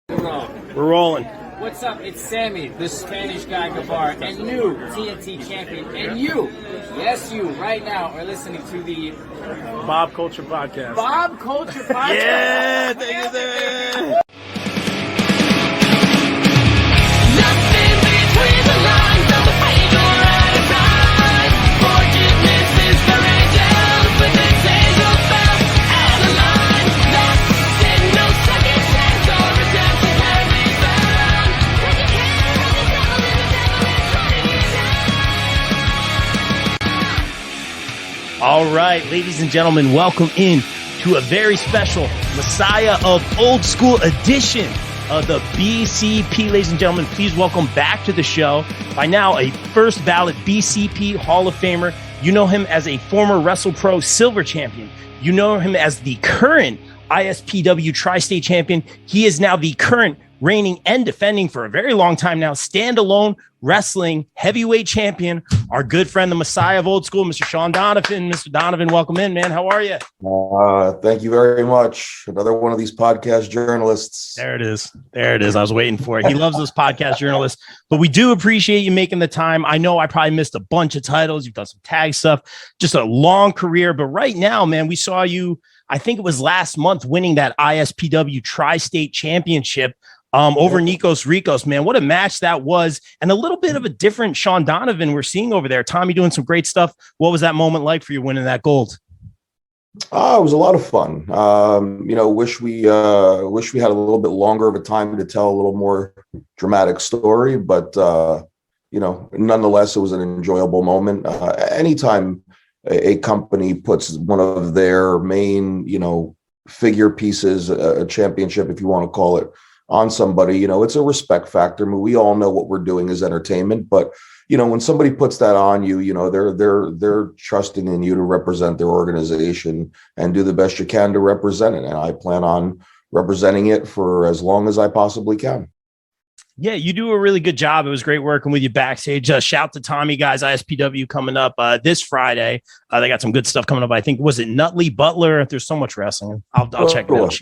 We're rolling. What's up? It's Sammy, the Spanish guy Gavar, and new TNT champion. And you, yes, you, right now are listening to the Bob Culture Podcast. Bob Culture Podcast. Yeah, thank you, sir. Nothing between the lines of the page or right and right. Forgiveness is for angels with its angel spell out of line. Nothing, no second chance or redemption can be found. Taking care of the devil and the devil is running you down. All right, ladies and gentlemen, welcome in to a very special Messiah of Old School edition of the BCP. Ladies and gentlemen, please welcome back to the show, by now a first ballot BCP Hall of Famer. You know him as a former WrestlePro Silver Champion. You know him as the current ISPW Tri-State Champion. He is now the current reigning and defending for a very long time now standalone wrestling heavyweight champion, our good friend, the Messiah of Old School, Mr. Shawn Donavan. Mr. Donavan, welcome in, man. How are you? Thank you very much. Another one of these podcast journalists. There it is. There it is. I was waiting for it. He loves those podcast journalists, but we do appreciate you making the time. I know I probably missed a bunch of titles. You've done some tag stuff, just a long career. But right now, man, we saw you, I think it was last month, winning that ISPW Tri-State Championship over Nikos Ricos, man. What a match that was. And a little bit of a different Shawn Donavan we're seeing over there. Tommy doing some great stuff. What was that moment like for you winning that gold? It was a lot of fun. Wish we had a little bit longer of a time to tell a little more dramatic story, but nonetheless, it was an enjoyable moment. Anytime a company puts one of their main, figure pieces, a championship, if you want to call it, on somebody, it's a respect factor. I mean, we all know what we're doing is entertainment, but when somebody puts that on you, they're trusting in you to represent their organization and do the best you can to represent it. And I plan on representing it for as long as I possibly can. Yeah, you do a really good job. It was great working with you backstage. Shout to Tommy, guys. ISPW coming up this Friday. They got some good stuff coming up. I think, was it Nutley Butler? There's so much wrestling. I'll check it out.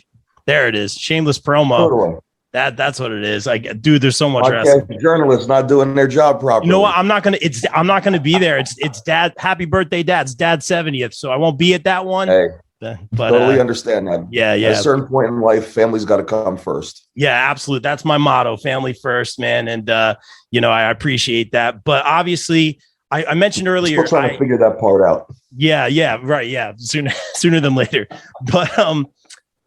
There it is. Shameless promo. That's what it is. Dude, there's so much wrestling. Journalists not doing their job properly. You know what? I'm not gonna be there. It's dad. Happy birthday, Dad. It's Dad's 70th, so I won't be at that one. Hey, but totally understand that. Yeah. At a certain point in life, family's got to come first. Yeah, absolutely. That's my motto: family first, man. And I appreciate that. But obviously, I mentioned earlier, still trying to figure that part out. Yeah, right. Yeah, sooner than later. But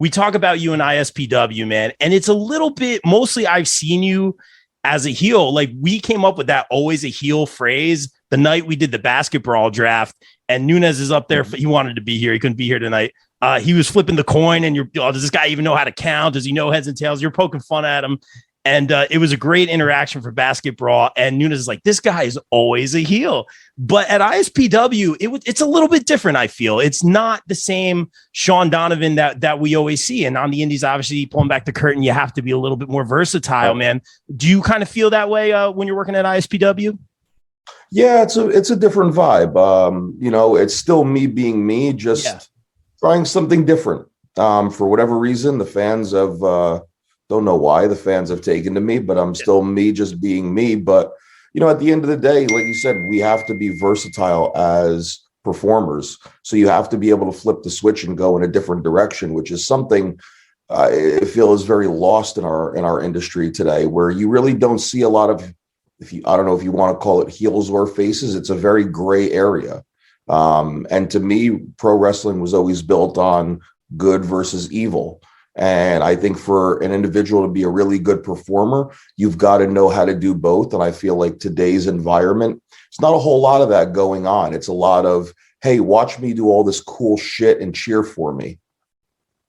we talk about you in ISPW, man, and it's a little bit, mostly I've seen you as a heel. Like, we came up with that always a heel phrase the night we did the basketball draft, and Nunez is up there. He wanted to be here. He couldn't be here tonight. He was flipping the coin, and does this guy even know how to count? Does he know heads and tails? You're poking fun at him. And it was a great interaction for basketball. And Nunez is like, this guy is always a heel. But at ISPW, it's a little bit different, I feel. It's not the same Shawn Donavan that we always see. And on the indies, obviously, pulling back the curtain, you have to be a little bit more versatile, man. Do you kind of feel that way when you're working at ISPW? Yeah, it's a different vibe. It's still me being me, just trying something different. For whatever reason, the fans have... don't know why the fans have taken to me, but I'm still me, just being me. But, at the end of the day, like you said, we have to be versatile as performers. So you have to be able to flip the switch and go in a different direction, which is something I feel is very lost in our industry today, where you really don't see a lot of, I don't know if you want to call it heels or faces. It's a very gray area. And to me, pro wrestling was always built on good versus evil. And I think for an individual to be a really good performer, you've got to know how to do both. And I feel like today's environment, it's not a whole lot of that going on. It's a lot of, hey, watch me do all this cool shit and cheer for me.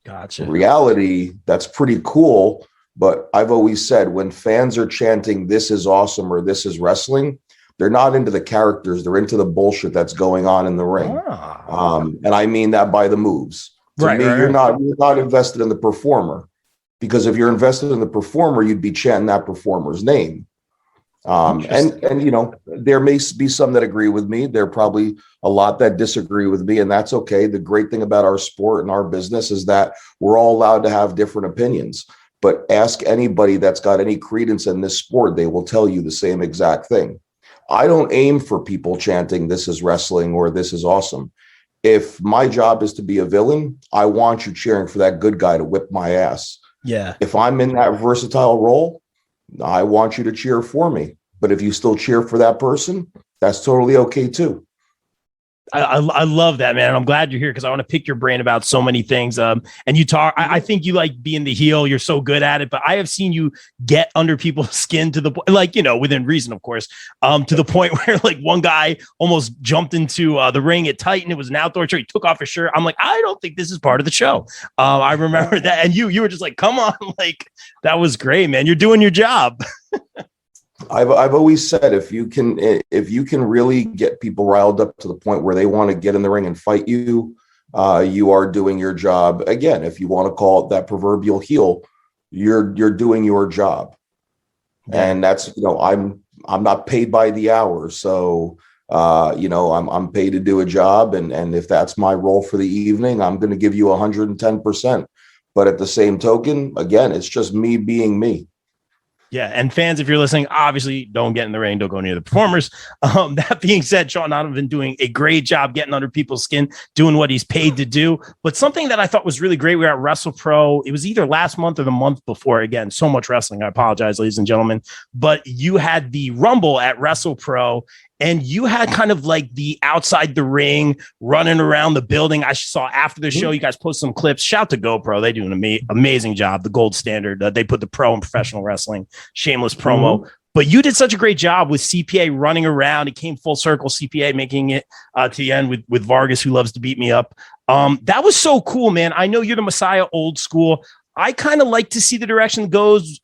Gotcha. In reality, that's pretty cool. But I've always said, when fans are chanting, this is awesome, or this is wrestling, they're not into the characters. They're into the bullshit that's going on in the ring. And I mean that by the moves. To me, you're not invested in the performer, because if you're invested in the performer, you'd be chanting that performer's name. And there may be some that agree with me. There are probably a lot that disagree with me, and that's okay. The great thing about our sport and our business is that we're all allowed to have different opinions. but ask anybody that's got any credence in this sport. They will tell you the same exact thing. I don't aim for people chanting, "This is wrestling" or "This is awesome." If my job is to be a villain, I want you cheering for that good guy to whip my ass. Yeah. If I'm in that versatile role, I want you to cheer for me. But if you still cheer for that person, that's totally okay too. I love that, man. I'm glad you're here because I want to pick your brain about so many things. And you talk, I think you like being the heel. You're so good at it, but I have seen you get under people's skin to the point, like, you know, within reason, of course, to the point where like one guy almost jumped into the ring at Titan. It was an outdoor show. He took off his shirt. I'm like, I don't think this is part of the show. I remember that. And you were just like, come on. Like, that was great, man. You're doing your job. I've always said, if you can really get people riled up to the point where they want to get in the ring and fight you, you are doing your job. Again, if you want to call it that proverbial heel, you're doing your job. Yeah. And that's, you know, I'm not paid by the hour, so you know, I'm paid to do a job, and if that's my role for the evening, I'm going to give you 110%. But at the same token, again, it's just me being me. Yeah. And fans, if you're listening, obviously don't get in the ring. Don't go near the performers. That being said, Shawn Donavan doing a great job getting under people's skin, doing what he's paid to do. But something that I thought was really great, we were at WrestlePro. It was either last month or the month before. Again, so much wrestling. I apologize, ladies and gentlemen. But you had the Rumble at WrestlePro. And you had kind of like the outside the ring running around the building. I saw after the show, you guys post some clips. Shout to GoPro. They do an amazing job. The gold standard. They put the pro in professional wrestling. Shameless promo. But you did such a great job with CPA running around. It came full circle, CPA making it to the end with Vargas, who loves to beat me up. That was so cool, man. I know you're the Messiah old school. I kind of like to see the direction it goes.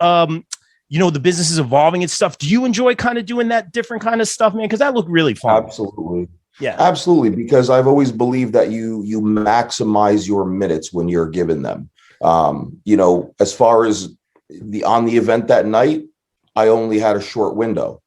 You know, the business is evolving and stuff. Do you enjoy kind of doing that different kind of stuff, man? Because that looked really fun. Absolutely. Yeah, absolutely. Because I've always believed that you maximize your minutes when you're given them. You know, as far as on the event that night, I only had a short window.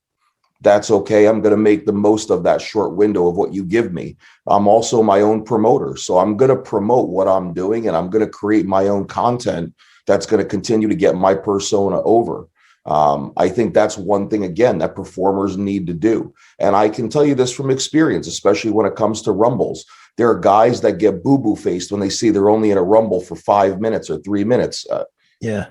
That's okay. I'm going to make the most of that short window of what you give me. I'm also my own promoter. So I'm going to promote what I'm doing, and I'm going to create my own content that's going to continue to get my persona over. I think that's one thing, again, that performers need to do. And I can tell you this from experience, especially when it comes to Rumbles. There are guys that get boo-boo faced when they see they're only in a Rumble for 5 minutes or 3 minutes. Yeah.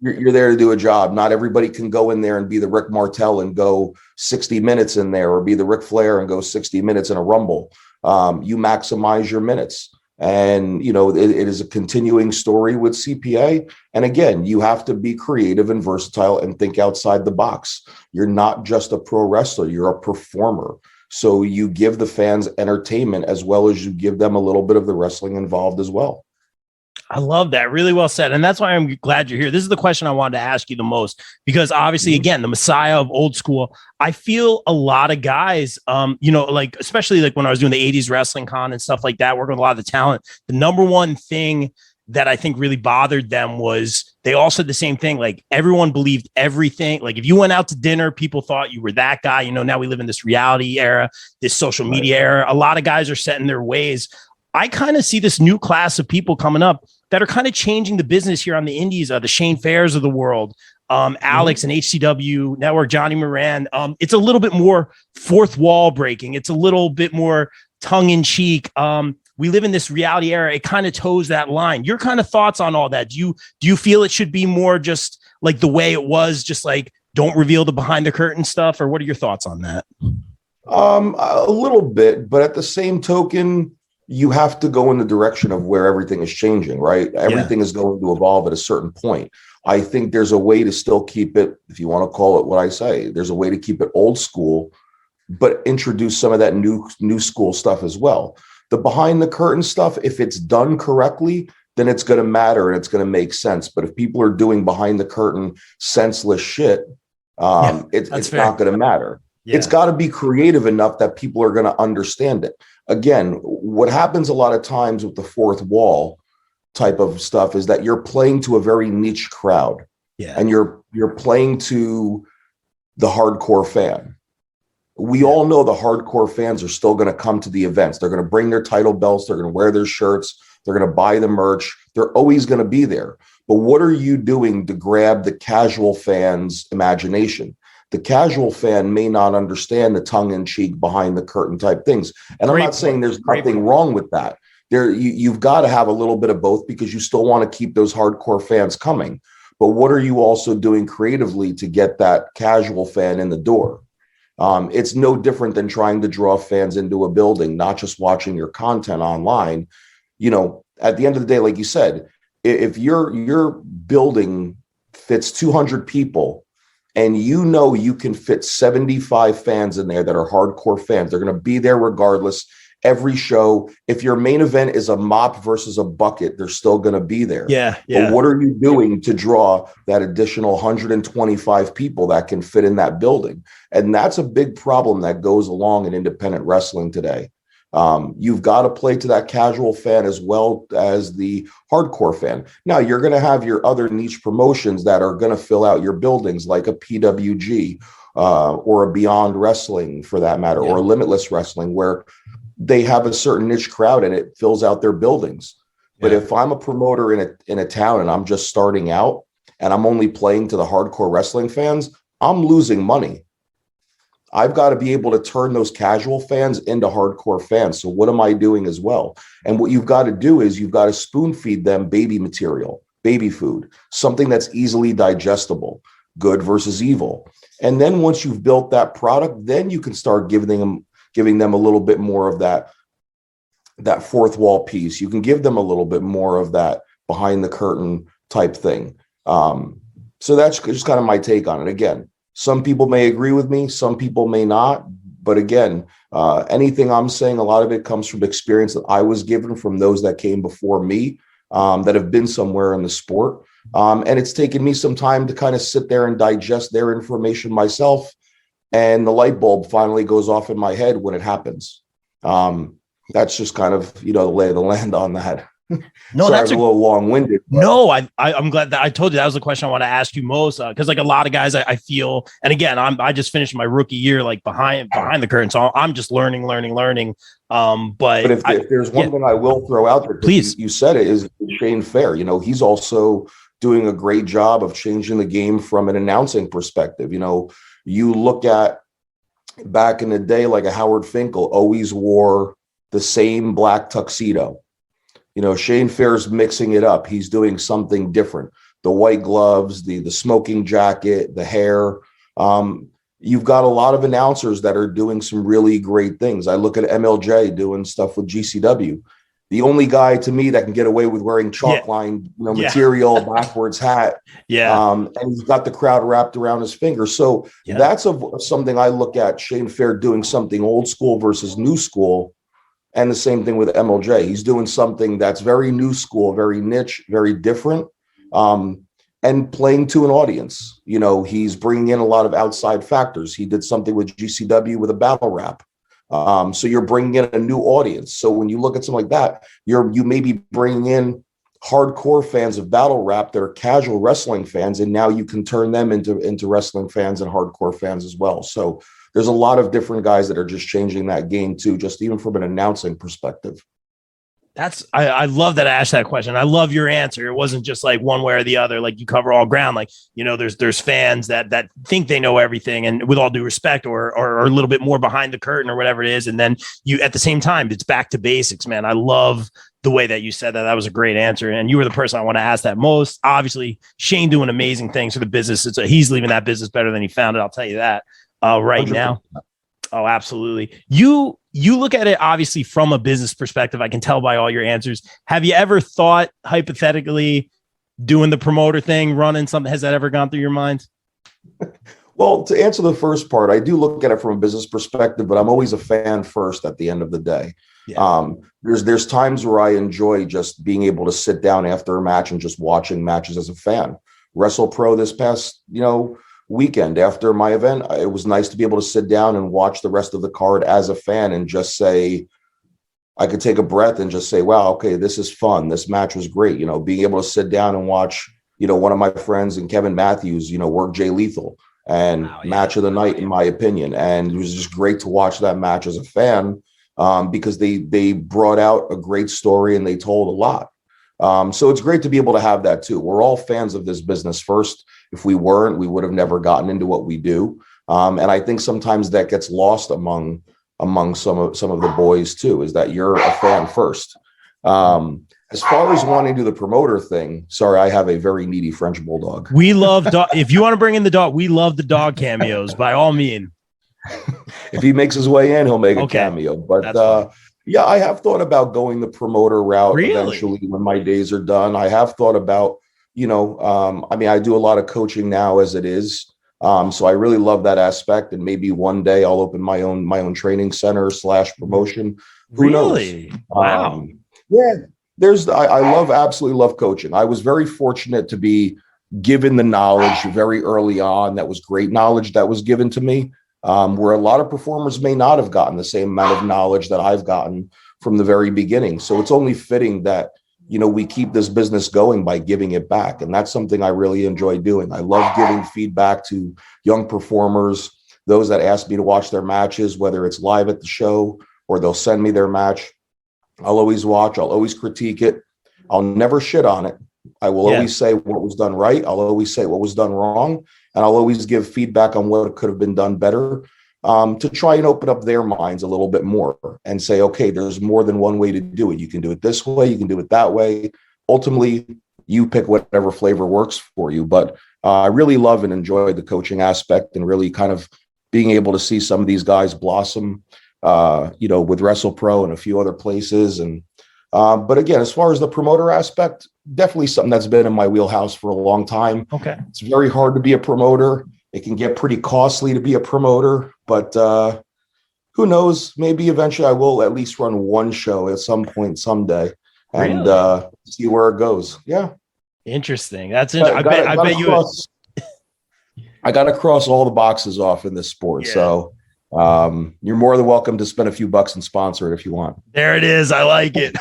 You're there to do a job. Not everybody can go in there and be the Rick Martel and go 60 minutes in there, or be the Ric Flair and go 60 minutes in a Rumble. You maximize your minutes. And, you know, it is a continuing story with CPA. And again, you have to be creative and versatile and think outside the box. You're not just a pro wrestler, you're a performer. So you give the fans entertainment as well as you give them a little bit of the wrestling involved as well. I love that. Really well said. And that's why I'm glad you're here. This is the question I wanted to ask you the most, because obviously, again, the Messiah of old school, I feel a lot of guys, you know, like, especially like when I was doing the 80s wrestling con and stuff like that, working with a lot of the talent, the number one thing that I think really bothered them was they all said the same thing. Like, everyone believed everything. Like, if you went out to dinner, people thought you were that guy. You know, now we live in this reality era, this social media era. A lot of guys are set in their ways. I kind of see this new class of people coming up that are kind of changing the business here on the indies, the Shane Fairs of the world, Alex and HCW Network, Johnny Moran. It's a little bit more fourth wall breaking. It's a little bit more tongue in cheek. We live in this reality era. It kind of toes that line. Your kind of thoughts on all that? Do you feel it should be more just like the way it was, just like don't reveal the behind the curtain stuff, or what are your thoughts on that? A little bit, but at the same token, you have to go in the direction of where everything is changing, right? Everything is going to evolve at a certain point. I think there's a way to still keep it, if you want to call it what I say, there's a way to keep it old school, but introduce some of that new school stuff as well. The behind the curtain stuff, if it's done correctly, then it's going to matter and it's going to make sense. But if people are doing behind the curtain senseless shit, it's not going to matter. Yeah. It's got to be creative enough that people are going to understand it. Again, what happens a lot of times with the fourth wall type of stuff is that you're playing to a very niche crowd. Yeah. And you're playing to the hardcore fan. We all know the hardcore fans are still going to come to the events. They're going to bring their title belts. They're going to wear their shirts. They're going to buy the merch. They're always going to be there. But what are you doing to grab the casual fan's imagination? The casual fan may not understand the tongue-in-cheek, behind the curtain type things. And I'm not saying there's nothing wrong with that. You've got to have a little bit of both, because you still want to keep those hardcore fans coming. But what are you also doing creatively to get that casual fan in the door? It's no different than trying to draw fans into a building, not just watching your content online. At the end of the day, like you said, if your building fits 200 people, and you can fit 75 fans in there that are hardcore fans, they're going to be there regardless. Every show, if your main event is a mop versus a bucket, they're still going to be there. Yeah. But what are you doing to draw that additional 125 people that can fit in that building? And that's a big problem that goes along in independent wrestling today. You've got to play to that casual fan as well as the hardcore fan. Now, you're going to have your other niche promotions that are going to fill out your buildings, like a PWG or a Beyond Wrestling, for that matter, or a Limitless Wrestling, where they have a certain niche crowd and it fills out their buildings. But if I'm a promoter in a town and I'm just starting out and I'm only playing to the hardcore wrestling fans, I'm losing money. I've got to be able to turn those casual fans into hardcore fans. So what am I doing as well? And what you've got to do is you've got to spoon feed them baby material, baby food, something that's easily digestible, good versus evil. And then once you've built that product, then you can start giving them a little bit more of that fourth wall piece. You can give them a little bit more of that behind the curtain type thing. So that's just kind of my take on it. Again, some people may agree with me, some people may not. But again, anything I'm saying, a lot of it comes from experience that I was given from those that came before me, that have been somewhere in the sport. And it's taken me some time to kind of sit there and digest their information myself. And the light bulb finally goes off in my head when it happens. That's just kind of, the lay of the land on that. No, Sorry, that's a little long-winded. No, I'm glad that I told you that was the question I want to ask you most, because like a lot of guys, I feel, and again, I just finished my rookie year like behind the curtain, so I'm just learning. But if there's one thing I will throw out there, please, you said it, is Shane Fair. He's also doing a great job of changing the game from an announcing perspective. You look at back in the day, like a Howard Finkel always wore the same black tuxedo. Shane Fair's mixing it up. He's doing something different. The white gloves, the smoking jacket, the hair. You've got a lot of announcers that are doing some really great things. I look at MLJ doing stuff with GCW. The only guy to me that can get away with wearing chalk line, material, backwards hat. And he's got the crowd wrapped around his finger. So that's something I look at Shane Fair doing something old school versus new school. And the same thing with MLJ. He's doing something that's very new school, very niche, very different, and playing to an audience. He's bringing in a lot of outside factors. He did something with GCW with a battle rap. So you're bringing in a new audience. So when you look at something like that, you may be bringing in hardcore fans of battle rap that are casual wrestling fans, and now you can turn them into wrestling fans and hardcore fans as well. So there's a lot of different guys that are just changing that game too, just even from an announcing perspective. I love that I asked that question. I love your answer. It wasn't just like one way or the other. Like you cover all ground. Like, there's fans that think they know everything, and with all due respect, or a little bit more behind the curtain or whatever it is. And then you, at the same time, it's back to basics, man. I love the way that you said that. That was a great answer. And you were the person I want to ask that most. Obviously, Shane doing amazing things for the business. He's leaving that business better than he found it. I'll tell you that right 100%. Now. Oh, absolutely. You look at it obviously from a business perspective. I can tell by all your answers. Have you ever thought hypothetically doing the promoter thing, running something? Has that ever gone through your mind? Well, to answer the first part, I do look at it from a business perspective, but I'm always a fan first at the end of the day. There's times where I enjoy just being able to sit down after a match and just watching matches as a fan. WrestlePro this past, weekend after my event, it was nice to be able to sit down and watch the rest of the card as a fan and just say, I could take a breath and just say, wow, okay, this is fun. This match was great. Being able to sit down and watch, one of my friends and Kevin Matthews, work Jay Lethal and match of the night, in my opinion. And it was just great to watch that match as a fan, because they brought out a great story and they told a lot. So it's great to be able to have that too. We're all fans of this business first. If we weren't, we would have never gotten into what we do. And I think sometimes that gets lost among some of the boys too, is that you're a fan first. As far as wanting to do the promoter thing, sorry, I have a very needy French bulldog. We love if you want to bring in the dog, we love the dog cameos by all means. If he makes his way in, he'll make a cameo. But yeah, I have thought about going the promoter route eventually when my days are done. I have thought about, I mean, I do a lot of coaching now as it is. So I really love that aspect, and maybe one day I'll open my own training center / promotion. Who knows? Wow. Yeah, absolutely love coaching. I was very fortunate to be given the knowledge very early on. That was great knowledge that was given to me, where a lot of performers may not have gotten the same amount of knowledge that I've gotten from the very beginning. So it's only fitting that, we keep this business going by giving it back. And that's something I really enjoy doing. I love giving feedback to young performers, those that ask me to watch their matches, whether it's live at the show or they'll send me their match. I'll always watch. I'll always critique it. I'll never shit on it. I will always say what was done right. I'll always say what was done wrong. And I'll always give feedback on what could have been done better, to try and open up their minds a little bit more and say, okay, there's more than one way to do it. You can do it this way. You can do it that way. Ultimately, you pick whatever flavor works for you. But I really love and enjoy the coaching aspect, and really kind of being able to see some of these guys blossom, with WrestlePro and a few other places. And but again, as far as the promoter aspect, definitely something that's been in my wheelhouse for a long time. Okay. It's very hard to be a promoter. It can get pretty costly to be a promoter, but who knows? Maybe eventually I will at least run one show at some point someday, and see where it goes. Yeah. Interesting. That's I bet you. I got to cross all the boxes off in this sport. Yeah. So you're more than welcome to spend a few bucks and sponsor it if you want. There it is. I like it.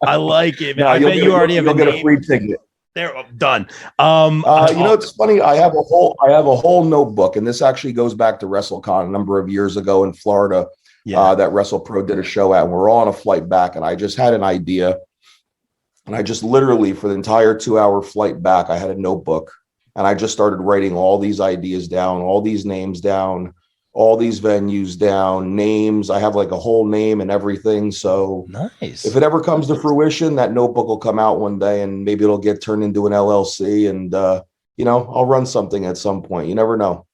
I like it. Man. I bet you already have a free ticket. They're done. It's funny. I have a whole notebook, and this actually goes back to WrestleCon a number of years ago in Florida. That WrestlePro did a show at, and we're all on a flight back, and I just had an idea, and I just literally for the entire 2-hour flight back, I had a notebook, and I just started writing all these ideas down, all these names down, all these venues down, names. I have like a whole name and everything. So nice. If it ever comes to fruition, that notebook will come out one day, and maybe it'll get turned into an LLC, and I'll run something at some point. You never know.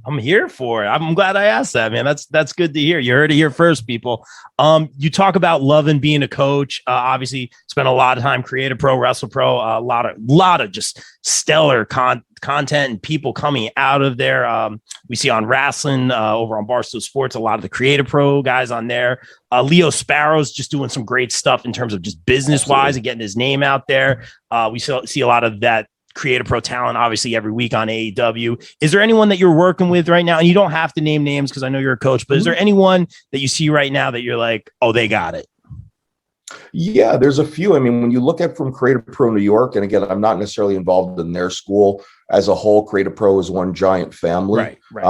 I'm here for it. I'm glad I asked that, man. That's good to hear. You heard it here first, people. You talk about loving being a coach. Obviously, spent a lot of time Creative Pro, WrestlePro, a lot of just stellar content and people coming out of there. We see on wrestling over on Barstool Sports, a lot of the Creative Pro guys on there. Leo Sparrow's just doing some great stuff in terms of just business wise and getting his name out there. We see a lot of that Creative Pro talent, obviously, every week on AEW. Is there anyone that you're working with right now? And you don't have to name names because I know you're a coach, but is there anyone that you see right now that you're like, oh, they got it? Yeah, there's a few. I mean, when you look at from Creative Pro New York, and again, I'm not necessarily involved in their school as a whole. Creative Pro is one giant family. Right.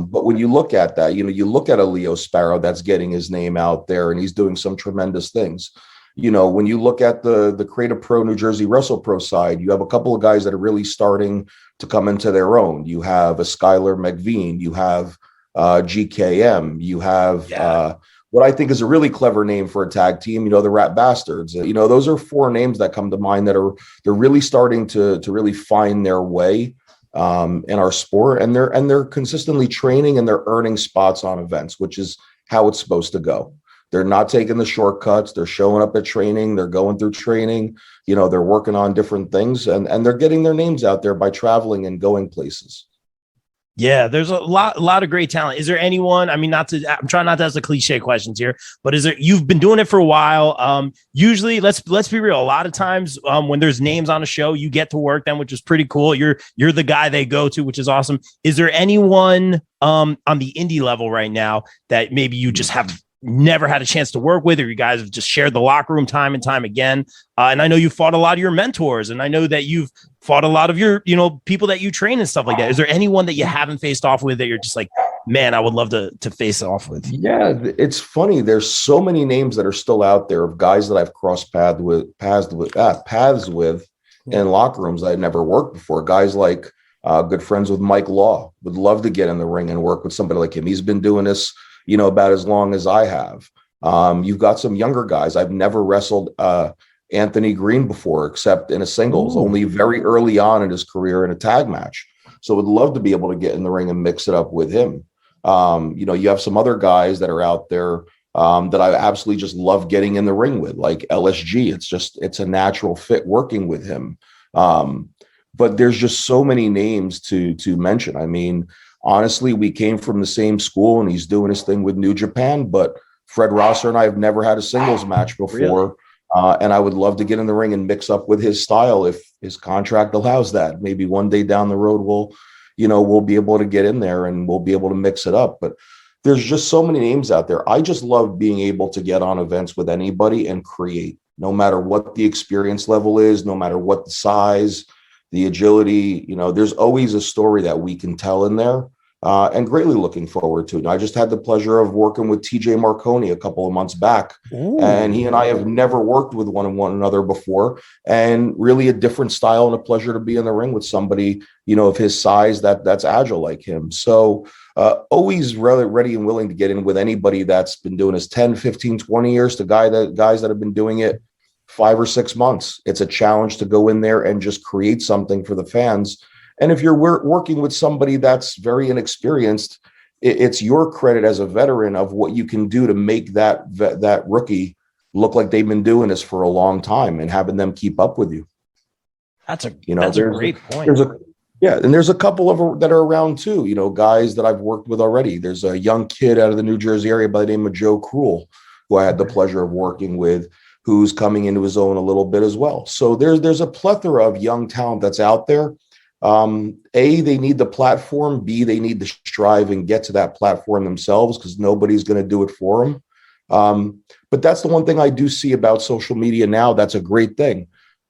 But when you look at that, you look at a Leo Sparrow that's getting his name out there, and he's doing some tremendous things. When you look at the Creative Pro New Jersey WrestlePro side, you have a couple of guys that are really starting to come into their own. You have a Skylar McVean, you have GKM, you have what I think is a really clever name for a tag team, the Rat Bastards. Those are 4 names that come to mind that they're really starting to really find their way in our sport, and they're consistently training, and they're earning spots on events, which is how it's supposed to go. They're not taking the shortcuts. They're showing up at training. They're going through training. They're working on different things, and they're getting their names out there by traveling and going places. Yeah, there's a lot of great talent. Is there anyone? I mean, I'm trying not to ask the cliche questions here, but you've been doing it for a while. Usually, let's be real. A lot of times, when there's names on a show, you get to work them, which is pretty cool. You're the guy they go to, which is awesome. Is there anyone on the indie level right now that maybe you just have never had a chance to work with, or you guys have just shared the locker room time and time again? And I know you fought a lot of your mentors, and I know that you've fought a lot of your, people that you train and stuff like that. Is there anyone that you haven't faced off with that you're just like, man, I would love to face off with. Yeah, it's funny. There's so many names that are still out there of guys that I've crossed paths with in locker rooms I'd never worked before. Guys like good friends with Mike Law, would love to get in the ring and work with somebody like him. He's been doing this, about as long as I have. You've got some younger guys. I've never wrestled Anthony Green before, except in a singles, only very early on in his career in a tag match. So would love to be able to get in the ring and mix it up with him. You have some other guys that are out there that I absolutely just love getting in the ring with, like LSG. It's a natural fit working with him. But there's just so many names to mention. I mean, honestly, we came from the same school, and he's doing his thing with New Japan, but Fred Rosser and I have never had a singles match before. Really? And I would love to get in the ring and mix up with his style if his contract allows that. Maybe one day down the road, we'll be able to get in there and we'll be able to mix it up. But there's just so many names out there. I just love being able to get on events with anybody and create, no matter what the experience level is, no matter what the size, the agility, there's always a story that we can tell in there. And greatly looking forward to it. I just had the pleasure of working with TJ Marconi a couple of months back. Ooh. And he and I have never worked with one another before, and really a different style, and a pleasure to be in the ring with somebody, of his size that's agile like him. So always ready and willing to get in with anybody that's been doing this 10, 15, 20 years to guys that have been doing it 5 or 6 months. It's a challenge to go in there and just create something for the fans. And if you're working with somebody that's very inexperienced, it's your credit as a veteran of what you can do to make that rookie look like they've been doing this for a long time, and having them keep up with you. That's a great point. And there's a couple that are around too, guys that I've worked with already. There's a young kid out of the New Jersey area by the name of Joe Cruel, who I had the pleasure of working with, who's coming into his own a little bit as well. So there's a plethora of young talent that's out there. A, they need the platform. B, they need to strive and get to that platform themselves, because nobody's going to do it for them. But that's the one thing I do see about social media now. That's a great thing.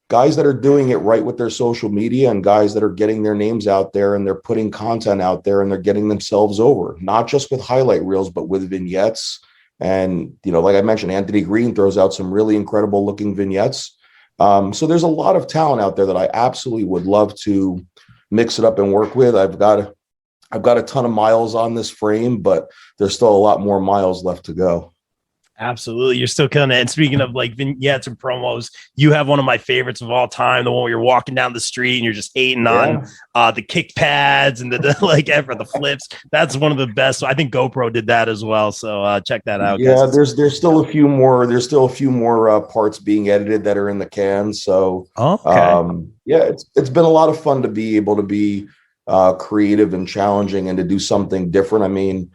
Guys that are doing it right with their social media, and guys that are getting their names out there, and they're putting content out there, and they're getting themselves over, not just with highlight reels, but with vignettes. And, like I mentioned, Anthony Green throws out some really incredible looking vignettes. So there's a lot of talent out there that I absolutely would love to mix it up and work with. I've got a ton of miles on this frame, but there's still a lot more miles left to go. Absolutely. You're still killing it. And speaking of like vignettes and promos, you have one of my favorites of all time, the one where you're walking down the street and you're just hating on the kick pads and the flips. That's one of the best. So I think GoPro did that as well. So check that out. Yeah, there's still a few more parts being edited that are in the can. So it's been a lot of fun to be able to be creative and challenging, and to do something different. I mean,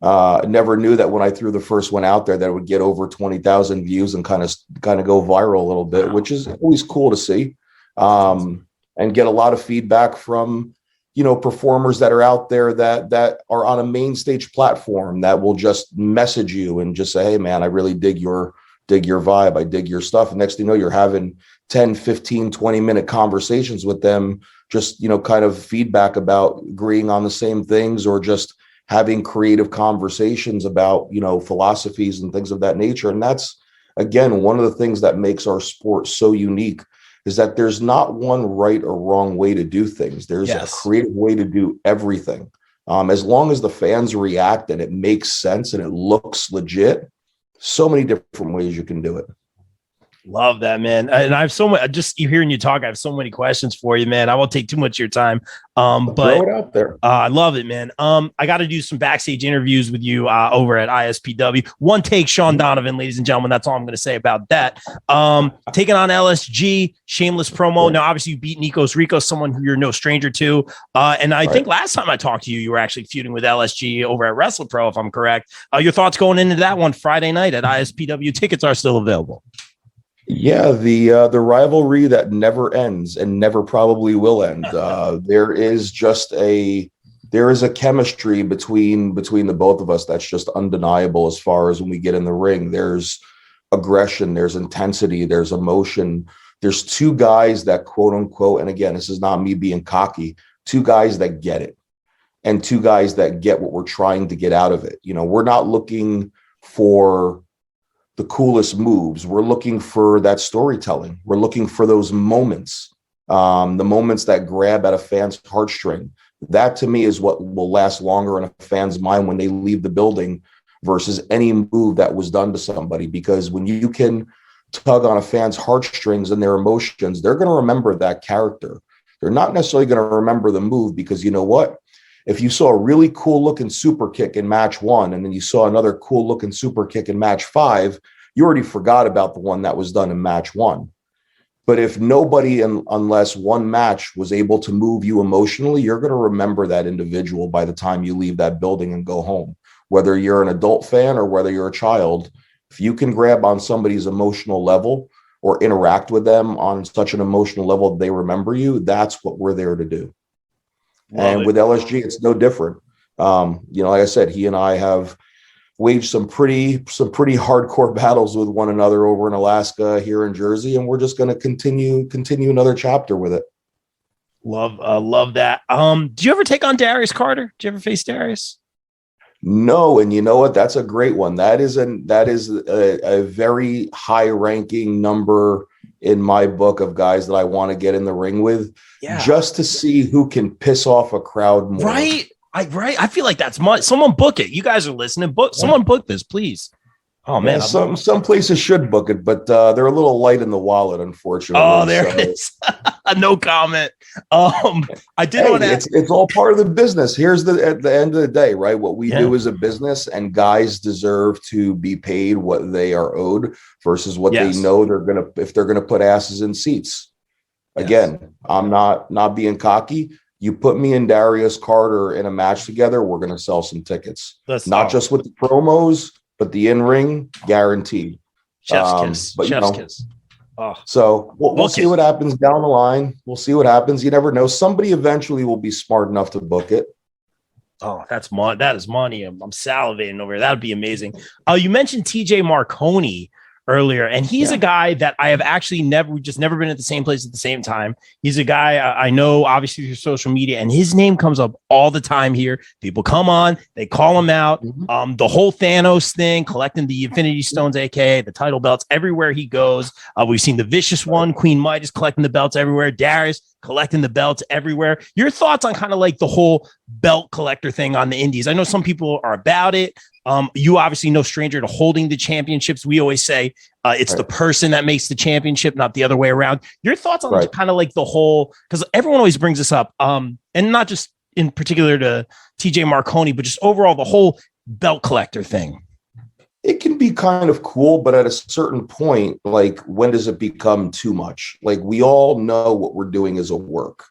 I never knew that when I threw the first one out there that it would get over 20,000 views and kind of go viral a little bit, which is always cool to see, and get a lot of feedback from, performers that are out there that are on a main stage platform that will just message you and just say, hey man, I really dig your vibe. I dig your stuff. And next thing you know, you're having 10, 15, 20-minute conversations with them, just, kind of feedback about agreeing on the same things, or just having creative conversations about, philosophies and things of that nature. And that's, again, one of the things that makes our sport so unique, is that there's not one right or wrong way to do things. There's a creative way to do everything. As long as the fans react and it makes sense and it looks legit, so many different ways you can do it. Love that, man. And I have so much, just hearing you talk, I have so many questions for you, man. I won't take too much of your time. But throw it out there. I love it, man. I got to do some backstage interviews with you over at ISPW. One take Shawn Donavan, ladies and gentlemen. That's all I'm going to say about that. Taking on LSG, shameless promo. Now, obviously, you beat Nikos Ricos, someone who you're no stranger to. And I think last time I talked to you, you were actually feuding with LSG over at WrestlePro, if I'm correct. Your thoughts going into that one Friday night at ISPW? Tickets are still available. Yeah, the rivalry that never ends and never probably will end. There is a chemistry between the both of us that's just undeniable. As far as when we get in the ring, there's aggression, there's intensity, there's emotion. There's two guys that, quote unquote, and again, this is not me being cocky, two guys that get it. and two guys that get what we're trying to get out of it. You know, we're not looking for the coolest moves. We're looking for that storytelling. We're looking for those moments, the moments that grab at a fan's heartstring. That to me is what will last longer in a fan's mind when they leave the building versus any move that was done to somebody. Because when you can tug on a fan's heartstrings and their emotions, they're going to remember that character. They're not necessarily going to remember the move, because you know what? If you saw a really cool looking super kick in match 1, and then you saw another cool looking super kick in match 5, you already forgot about the one that was done in match 1. But if nobody, unless one match was able to move you emotionally, you're going to remember that individual by the time you leave that building and go home. Whether you're an adult fan or whether you're a child, if you can grab on somebody's emotional level or interact with them on such an emotional level that they remember you, that's what we're there to do. And with LSG, it's no different. You know, like I said, he and I have waged some pretty hardcore battles with one another over in Alaska, here in Jersey, and we're just going to continue another chapter with it. Love that. Do you ever take on Darius Carter? Did you ever face Darius? No, and you know what? That's a great one. That is a very high ranking number in my book of guys that I want to get in the ring with, just to see who can piss off a crowd more. Right. I feel like that's someone book it. You guys are listening. Someone book this, please. Oh man, some places should book it, but they're a little light in the wallet, unfortunately. Oh, there it is. No comment. I did want to. It's all part of the business. At the end of the day, right? What we do is a business, and guys deserve to be paid what they are owed versus what they know if they're gonna put asses in seats. Again, I'm not being cocky. You put me and Darius Carter in a match together, we're gonna sell some tickets. Not just with the promos, but the in-ring, guaranteed. Chef's kiss. Oh. So we'll see what happens down the line. We'll see what happens. You never know. Somebody eventually will be smart enough to book it. Oh, that is money. I'm salivating over here. That would be amazing. You mentioned TJ Marconi earlier, and he's a guy that I have actually never been at the same place at the same time. He's a guy I know obviously through social media, and his name comes up all the time here. People come on, they call him out. The whole Thanos thing, collecting the Infinity Stones, aka the title belts, everywhere he goes. We've seen the Vicious One, Queen Midas, collecting the belts everywhere. Darius collecting the belts everywhere. Your thoughts on kind of like the whole belt collector thing on the indies? I know some people are about it. You obviously no stranger to holding the championships. We always say it's the person that makes the championship, not the other way around. Your thoughts on kind of like the whole, because everyone always brings this up, and not just in particular to TJ Marconi, but just overall the whole belt collector thing. It can be kind of cool, but at a certain point, like, when does it become too much? Like, we all know what we're doing is a work.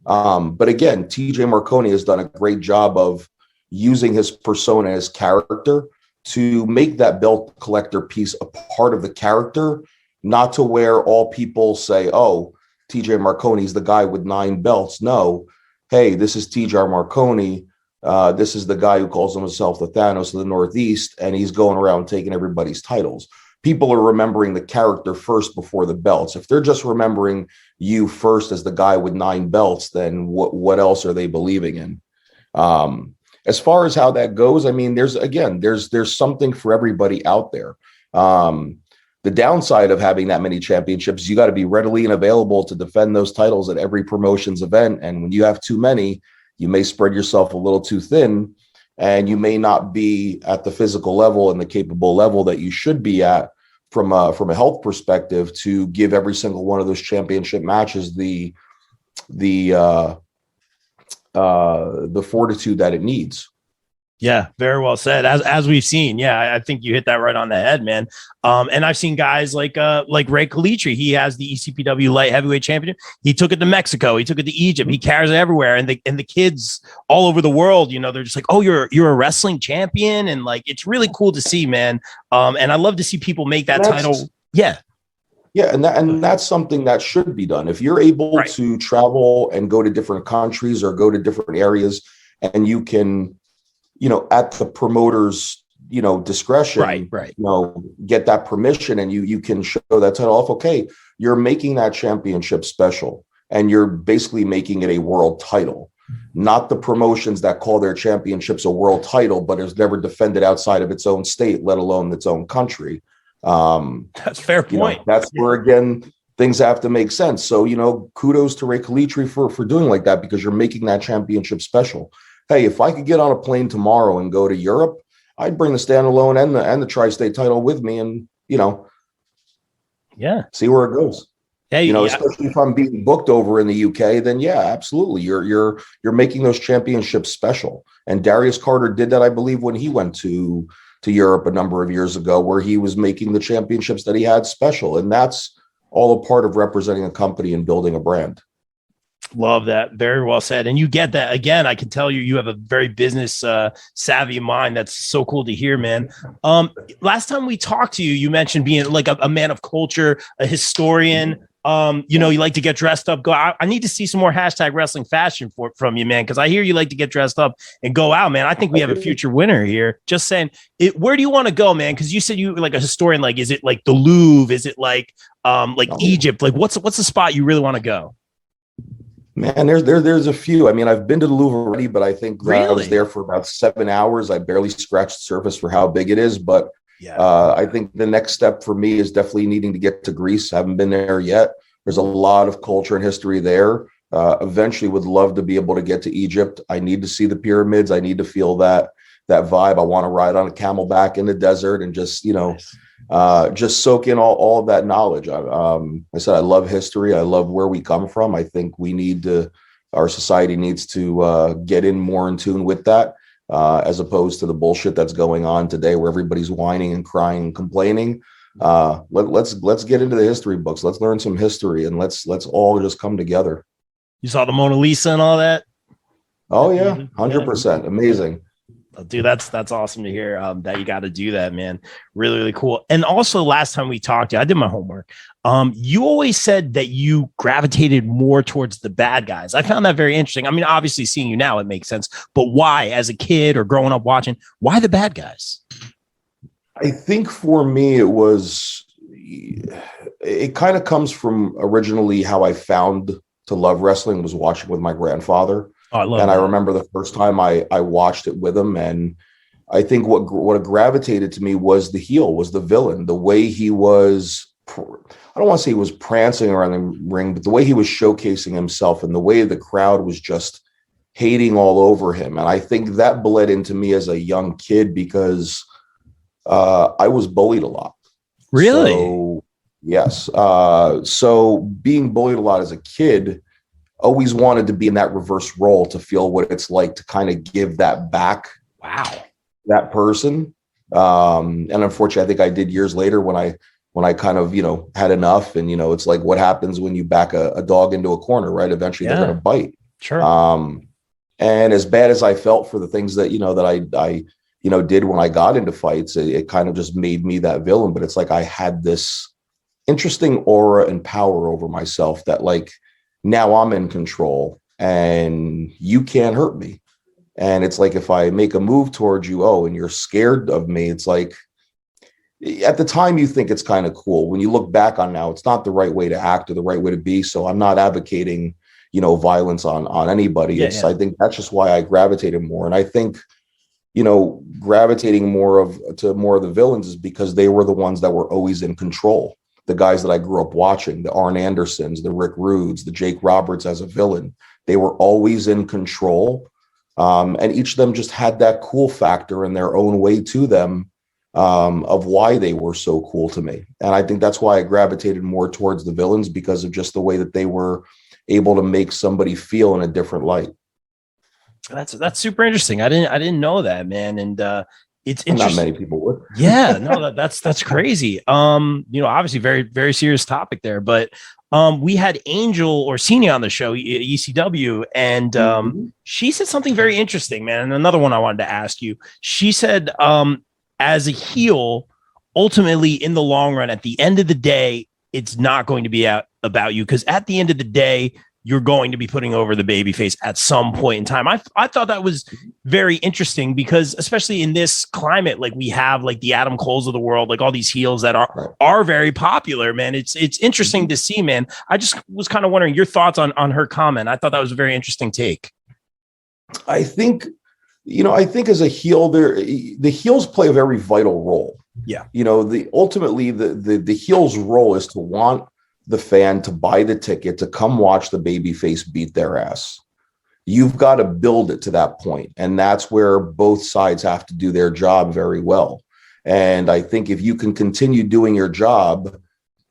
But again, TJ Marconi has done a great job of using his persona, his character, to make that belt collector piece a part of the character, not to where all people say, oh, TJ Marconi's the guy with 9 belts. No, hey, this is TJ Marconi. This is the guy who calls himself the Thanos of the Northeast, and he's going around taking everybody's titles. People are remembering the character first before the belts. If they're just remembering you first as the guy with 9 belts, then what else are they believing in? As far as how that goes, I mean, there's something for everybody out there. The downside of having that many championships, you got to be readily and available to defend those titles at every promotion's event. And when you have too many, you may spread yourself a little too thin, and you may not be at the physical level and the capable level that you should be at from a health perspective to give every single one of those championship matches the fortitude that it needs. Yeah, very well said. As we've seen, yeah, I think you hit that right on the head, man. And I've seen guys like Ray Calitri. He has the ECPW light heavyweight champion. He took it to Mexico. He took it to Egypt. He carries it everywhere. And the kids all over the world, you know, they're just like, oh, you're a wrestling champion, and like it's really cool to see, man. And I love to see people make that title. Yeah. Yeah, and that's something that should be done. If you're able to travel and go to different countries or go to different areas, and you can, you know, at the promoter's, you know, discretion, you know, get that permission, and you can show that title off. Okay, you're making that championship special, and you're basically making it a world title. not the promotions that call their championships a world title, but has never defended outside of its own state, let alone its own country. That's a fair point. That's where, again, things have to make sense. So, kudos to Ray Kalitri for doing like that, because you're making that championship special. Hey, if I could get on a plane tomorrow and go to Europe, I'd bring the standalone and the tri-state title with me, and see where it goes. Hey, Especially if I'm being booked over in the UK, then yeah, absolutely. You're making those championships special. And Darius Carter did that, I believe, when he went to Europe a number of years ago, where he was making the championships that he had special. And that's all a part of representing a company and building a brand. Love that. Very well said. And you get that. Again, I can tell you have a very business savvy mind. That's so cool to hear, man. Last time we talked to you, you mentioned being like a man of culture, a historian. You like to get dressed up. I need to see some more #wrestling fashion from you, man, because I hear you like to get dressed up and go out, man. I think we have a future winner here. Just saying, where do you want to go, man? Because you said you were like a historian. Like, is it like the Louvre? Is it like Egypt? Like, what's the spot you really want to go? Man, there's a few. I mean, I've been to the Louvre already, but I think that I was there for about 7 hours. I barely scratched the surface for how big it is, but I think the next step for me is definitely needing to get to Greece. I haven't been there yet. There's a lot of culture and history there. Eventually would love to be able to get to Egypt. I need to see the pyramids. I need to feel that vibe. I want to ride on a camelback in the desert and just, just soak in all of that knowledge. I said, I love history. I love where we come from. I think our society needs to get in more in tune with that. As opposed to the bullshit that's going on today, where everybody's whining and crying and complaining. Let's get into the history books. Let's learn some history, and let's all just come together. You saw the Mona Lisa and all that? Oh yeah, 100%. Amazing. Dude, that's awesome to hear that you got to do that, man. Really, really cool. And also, last time we talked, I did my homework. You always said that you gravitated more towards the bad guys. I found that very interesting. I mean, obviously, seeing you now, it makes sense. But why, as a kid or growing up watching, why the bad guys? I think for me, it kind of comes from originally how I found to love wrestling was watching with my grandfather. Oh, I love and that. I remember the first time I watched it with him, and I think what gravitated to me was the heel, was the villain, the way he was. I don't want to say he was prancing around the ring, but the way he was showcasing himself and the way the crowd was just hating all over him. And I think that bled into me as a young kid because I was bullied a lot. Really? So, yes. So being bullied a lot as a kid, always wanted to be in that reverse role to feel what it's like to kind of give that back. Wow. That person. And unfortunately, I think I did years later when I kind of, had enough. And, it's like what happens when you back a dog into a corner, right? Eventually they're going to bite. Sure. And as bad as I felt for the things that, that I did when I got into fights, it kind of just made me that villain. But it's like I had this interesting aura and power over myself that like, now I'm in control and you can't hurt me. And it's like, if I make a move towards you, and you're scared of me, it's like, at the time you think it's kind of cool. When you look back on now, it's not the right way to act or the right way to be. So I'm not advocating, violence on anybody. I think that's just why I gravitated more. And I think, gravitating to more of the villains is because they were the ones that were always in control. The guys that I grew up watching, the Arn Andersons, the Rick Rudes, the Jake Roberts as a villain, they were always in control. And each of them just had that cool factor in their own way to them of why they were so cool to me. And I think that's why I gravitated more towards the villains, because of just the way that they were able to make somebody feel in a different light. That's super interesting. I didn't know that, man. And it's interesting. Not many people would. Yeah, no, that's crazy. Obviously very, very serious topic there, but we had Angel Orsini on the show, ECW, and she said something very interesting, man. And another one I wanted to ask you. She said, as a heel, ultimately in the long run, at the end of the day, it's not going to be about you, because at the end of the day, you're going to be putting over the babyface at some point in time. I thought that was very interesting, because especially in this climate, like we have like the Adam Coles of the world, like all these heels that are very popular, man. It's interesting to see, man. I just was kind of wondering your thoughts on her comment. I thought that was a very interesting take. I think, I think as a heel, the heels play a very vital role. Yeah. Ultimately the heel's role is to want the fan to buy the ticket to come watch the babyface beat their ass. You've got to build it to that point, and that's where both sides have to do their job very well. And I think if you can continue doing your job,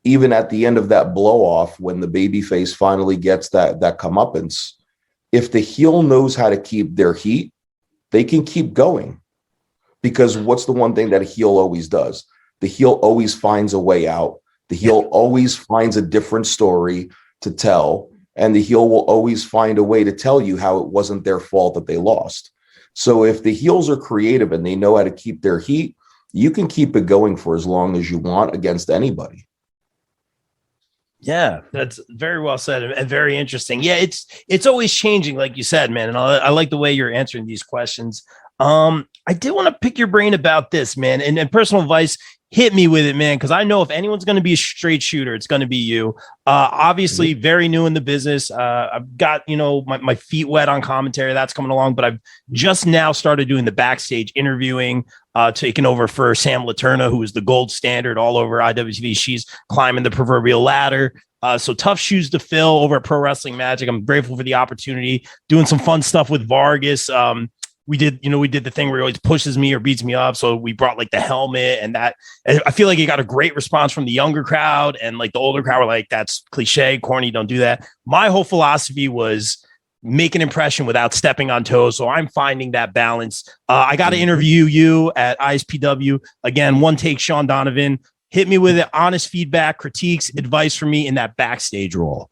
even at the end of that blow off, when the babyface finally gets that comeuppance, if the heel knows how to keep their heat, they can keep going. Because what's the one thing that a heel always does? The heel always finds a way out. The heel always finds a different story to tell. And the heel will always find a way to tell you how it wasn't their fault that they lost. So if the heels are creative and they know how to keep their heat, you can keep it going for as long as you want against anybody. Yeah, that's very well said and very interesting. Yeah, it's always changing, like you said, man. And I like the way you're answering these questions. I did want to pick your brain about this, man. And personal advice, hit me with it, man, because I know if anyone's going to be a straight shooter, it's going to be you. Obviously, very new in the business. I've got, my feet wet on commentary. That's coming along. But I've just now started doing the backstage interviewing, taking over for Sam Laterna, who is the gold standard all over IWTV. She's climbing the proverbial ladder. So tough shoes to fill over at Pro Wrestling Magic. I'm grateful for the opportunity, doing some fun stuff with Vargas. We did the thing where he always pushes me or beats me up. So we brought like the helmet, and that, I feel like it got a great response from the younger crowd, and like the older crowd were like, that's cliche, corny, don't do that. My whole philosophy was make an impression without stepping on toes. So I'm finding that balance. I got to interview you at ISPW again. One take, Shawn Donavan, hit me with it. Honest feedback, critiques, advice for me in that backstage role.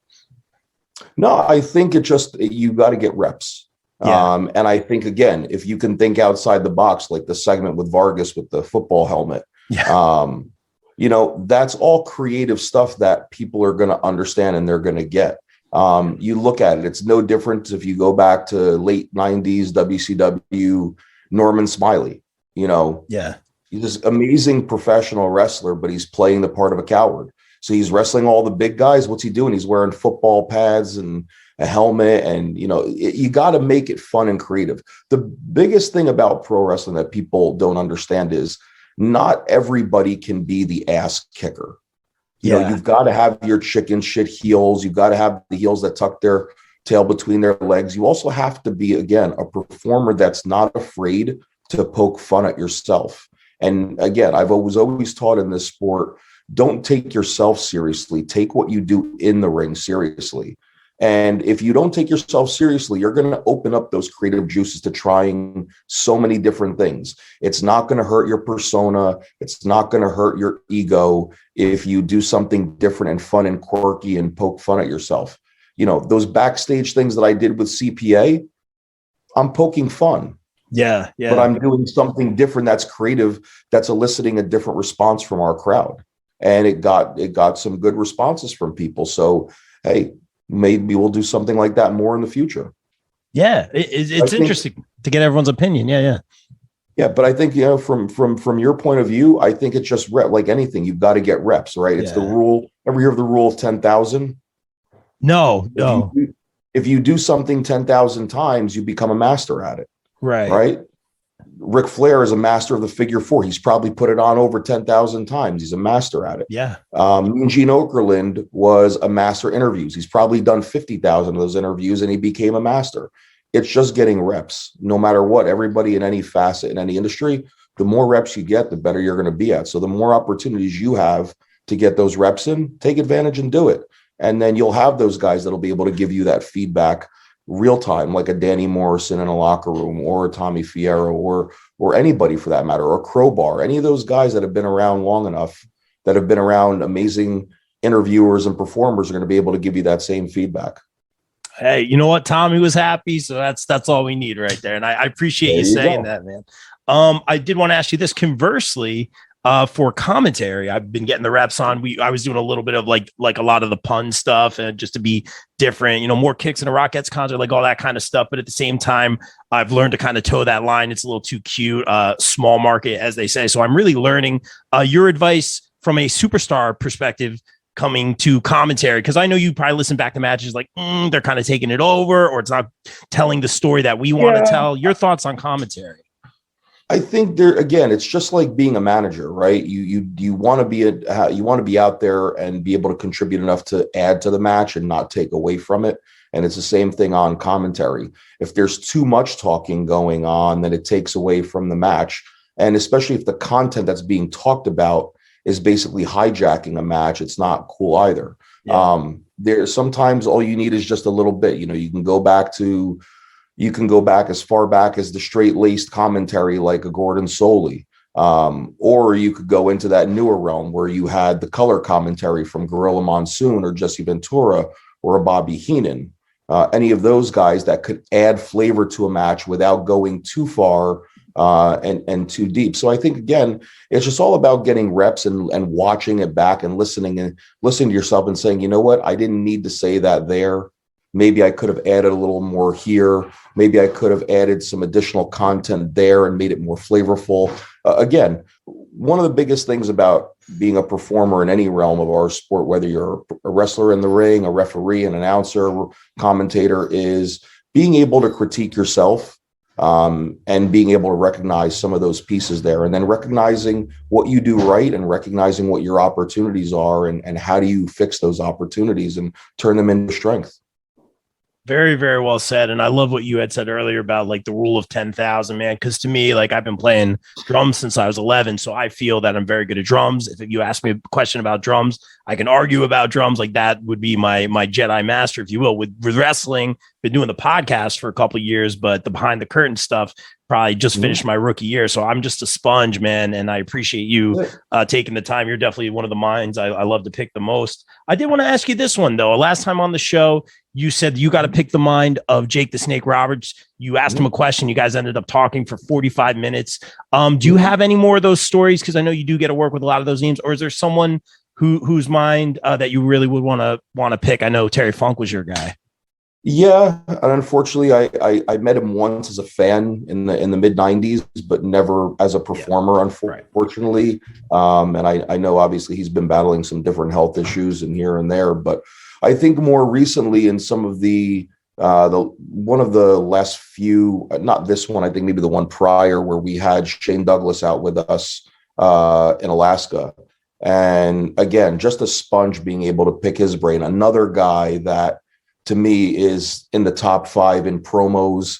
No, I think you got to get reps. Yeah. And I think, again, if you can think outside the box, like the segment with Vargas with the football helmet, that's all creative stuff that people are going to understand and they're going to get. You look at it, it's no different if you go back to late 90s WCW, Norman Smiley, he's this amazing professional wrestler, but he's playing the part of a coward. So he's wrestling all the big guys. What's he doing? He's wearing football pads and a helmet, and you got to make it fun and creative. The biggest thing about pro wrestling that people don't understand is not everybody can be the ass kicker. You've got to have your chicken shit heels. You've got to have the heels that tuck their tail between their legs. You also have to be, again, a performer that's not afraid to poke fun at yourself. And again, I've always taught in this sport, don't take yourself seriously. Take what you do in the ring seriously. And if you don't take yourself seriously, you're going to open up those creative juices to trying so many different things. It's not going to hurt your persona. It's not going to hurt your ego if you do something different and fun and quirky and poke fun at yourself. Those backstage things that I did with CPA, I'm poking fun. Yeah. But I'm doing something different that's creative, that's eliciting a different response from our crowd. And it got some good responses from people. So, hey, maybe we'll do something like that more in the future. Yeah, it's interesting to get everyone's opinion. Yeah. But I think, from your point of view, I think it's just like anything. You've got to get reps, right? It's the rule. Ever hear of the rule of 10,000? No. If you do something 10,000 times, you become a master at it. Right. Ric Flair is a master of the figure four. He's probably put it on over 10,000 times. He's a master at it. Yeah. Gene Okerlund was a master interviews. He's probably done 50,000 of those interviews, and he became a master. It's just getting reps, no matter what. Everybody in any facet, in any industry, the more reps you get, the better you're going to be at. So the more opportunities you have to get those reps in, take advantage and do it. And then you'll have those guys that'll be able to give you that feedback real time, like a Danny Morrison in a locker room, or a Tommy Fierro, or anybody for that matter, or Crowbar, any of those guys that have been around long enough, that have been around amazing interviewers and performers, are going to be able to give you that same feedback. Hey, you know what? Tommy was happy. So that's all we need right there. And I appreciate you saying that, man. I did want to ask you this conversely, for commentary. I've been getting the reps on. I was doing a little bit of like a lot of the pun stuff, and just to be different, more kicks in a Rockettes concert, like all that kind of stuff. But at the same time, I've learned to kind of toe that line. It's a little too cute, small market, as they say. So I'm really learning your advice from a superstar perspective. coming to commentary? Because I know you probably listen back to matches like they're kind of taking it over, or it's not telling the story that we want to tell. Your thoughts on commentary? I think there again, it's just like being a manager, right? You want to be out there and be able to contribute enough to add to the match and not take away from it. And it's the same thing on commentary. If there's too much talking going on, then it takes away from the match. And especially if the content that's being talked about is basically hijacking a match, it's not cool either. Yeah. There's sometimes all you need is just a little bit. You can go back as far back as the straight-laced commentary like a Gordon Soley. Or you could go into that newer realm where you had the color commentary from Gorilla Monsoon or Jesse Ventura or a Bobby Heenan. Any of those guys that could add flavor to a match without going too far and too deep. So I think, again, it's just all about getting reps and watching it back and listening to yourself and saying, you know what, I didn't need to say that there. Maybe I could have added a little more here. Maybe I could have added some additional content there and made it more flavorful. Again, one of the biggest things about being a performer in any realm of our sport, whether you're a wrestler in the ring, a referee, an announcer, commentator, is being able to critique yourself and being able to recognize some of those pieces there, and then recognizing what you do right and recognizing what your opportunities are and how do you fix those opportunities and turn them into strength. Very, very well said. And I love what you had said earlier about like the rule of 10,000, man. Because to me, like I've been playing drums since I was 11. So I feel that I'm very good at drums. If you ask me a question about drums, I can argue about drums. Like that would be my Jedi master, if you will. With wrestling, been doing the podcast for a couple of years, but the behind the curtain stuff probably just finished my rookie year. So I'm just a sponge, man. And I appreciate you taking the time. You're definitely one of the minds I love to pick the most. I did want to ask you this one, though. Last time on the show, you said you got to pick the mind of Jake the Snake Roberts. You asked him a question. You guys ended up talking for 45 minutes. Do you have any more of those stories? Because I know you do get to work with a lot of those names. Or is there someone whose mind that you really would want to pick? I know Terry Funk was your guy. Yeah, and unfortunately, I met him once as a fan in the mid '90s, but never as a performer. Unfortunately, and I know obviously he's been battling some different health issues and here and there. But I think more recently in some of the one of the last few, not this one, I think maybe the one prior, where we had Shane Douglas out with us in Alaska, and again, just a sponge being able to pick his brain. Another guy that, to me, is in the top 5 in promos,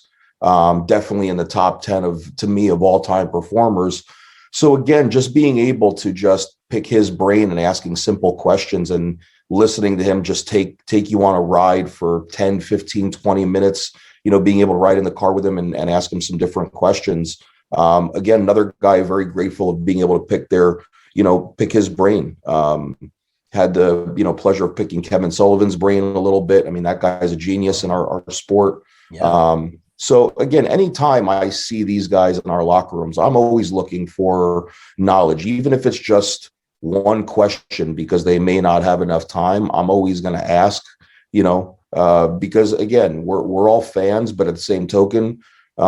definitely in the top 10 of all-time performers. So again, just being able to just pick his brain and asking simple questions and listening to him just take you on a ride for 10, 15, 20 minutes, being able to ride in the car with him and ask him some different questions. Again, another guy very grateful of being able to pick his brain. Had the pleasure of picking Kevin Sullivan's brain a little bit. I mean, that guy's a genius in our sport. Yeah. So again, anytime I see these guys in our locker rooms, I'm always looking for knowledge, even if it's just one question, because they may not have enough time. I'm always going to ask, because again, we're all fans, but at the same token, we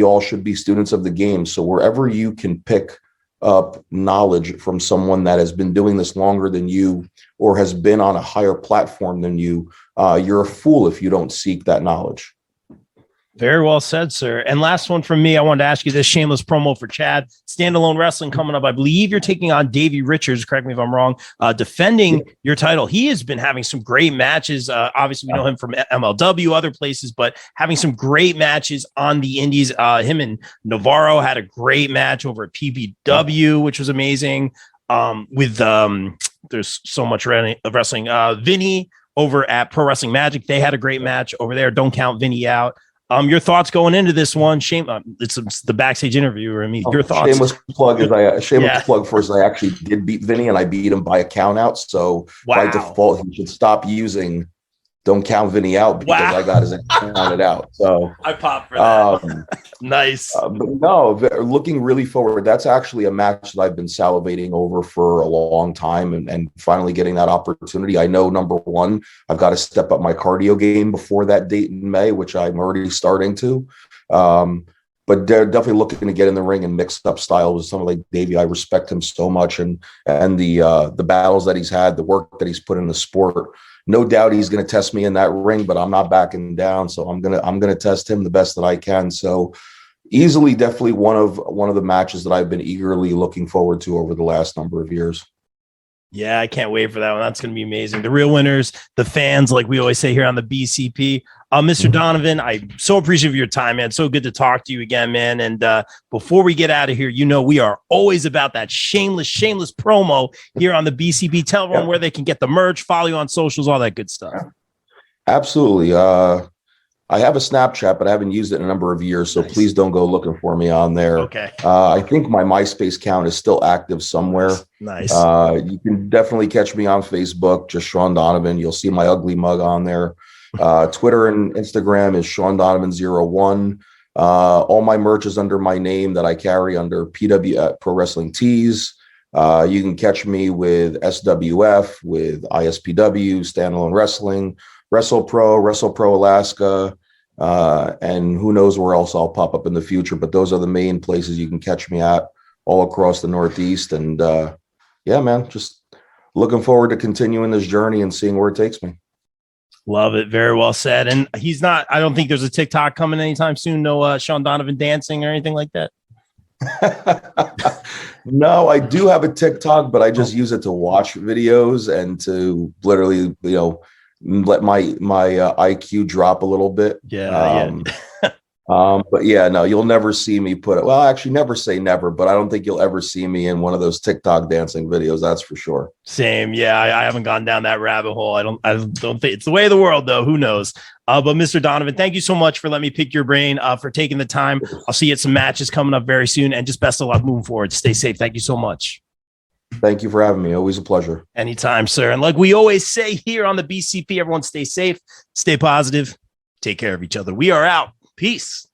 all should be students of the game. So wherever you can pick up knowledge from someone that has been doing this longer than you or has been on a higher platform than you, you're a fool if you don't seek that knowledge. Very well said, sir. And last one from me, I wanted to ask you this shameless promo for Chad. Standalone Wrestling coming up. I believe you're taking on Davey Richards, correct me if I'm wrong, defending your title. He has been having some great matches. Obviously, we know him from MLW, other places, but having some great matches on the indies. Him and Navarro had a great match over at PBW, which was amazing. There's so much wrestling. Vinny over at Pro Wrestling Magic, they had a great match over there. Don't count Vinny out. Your thoughts going into this one? Shame, it's the backstage interview. I mean, your thoughts. Shameless plug for us. I actually did beat Vinny, and I beat him by a count out. So by default, he should stop using "Don't Count Vinny Out" because I got his counted out. So I popped for that. Nice. But no, looking really forward. That's actually a match that I've been salivating over for a long time, and finally getting that opportunity. I know, number one, I've got to step up my cardio game before that date in May, which I'm already starting to. but they're definitely looking to get in the ring and mix up styles with someone like Davey. I respect him so much, and the battles that he's had, the work that he's put in the sport. No doubt he's going to test me in that ring, but I'm not backing down. So I'm gonna test him the best that I can. So easily, definitely one of the matches that I've been eagerly looking forward to over the last number of years. Yeah, I can't wait for that one. That's going to be amazing. The real winners, the fans, like we always say here on the BCP. Mr. Donavan, I'm so appreciative of your time, man. So good to talk to you again, man. And before we get out of here, we are always about that shameless promo here on the BCP. Tell everyone where they can get the merch, follow you on socials, all that good stuff. Absolutely. I have a Snapchat, but I haven't used it in a number of years, so please don't go looking for me on there. Okay. I think my MySpace account is still active somewhere. Nice. You can definitely catch me on Facebook, just Shawn Donavan. You'll see my ugly mug on there. Twitter and Instagram is Shawn Donavan01. All my merch is under my name that I carry under PW Pro Wrestling Tees. You can catch me with SWF, with ISPW, Standalone Wrestling, WrestlePro Alaska, and who knows where else I'll pop up in the future. But those are the main places you can catch me at all across the Northeast. And yeah, man, just looking forward to continuing this journey and seeing where it takes me. Love it. Very well said. And I don't think there's a TikTok coming anytime soon. No Shawn Donavan dancing or anything like that. No, I do have a TikTok, but I just use it to watch videos and to literally, let my IQ drop a little bit. But yeah, no, you'll never see me actually never say never, but I don't think you'll ever see me in one of those TikTok dancing videos. That's for sure. Same. Yeah. I haven't gone down that rabbit hole. I don't think it's the way of the world though. Who knows? But Mr. Donavan, thank you so much for letting me pick your brain, for taking the time. I'll see you at some matches coming up very soon, and just best of luck moving forward. Stay safe. Thank you so much. Thank you for having me. Always a pleasure. Anytime, sir. And like we always say here on the BCP, everyone stay safe, stay positive, take care of each other. We are out. Peace.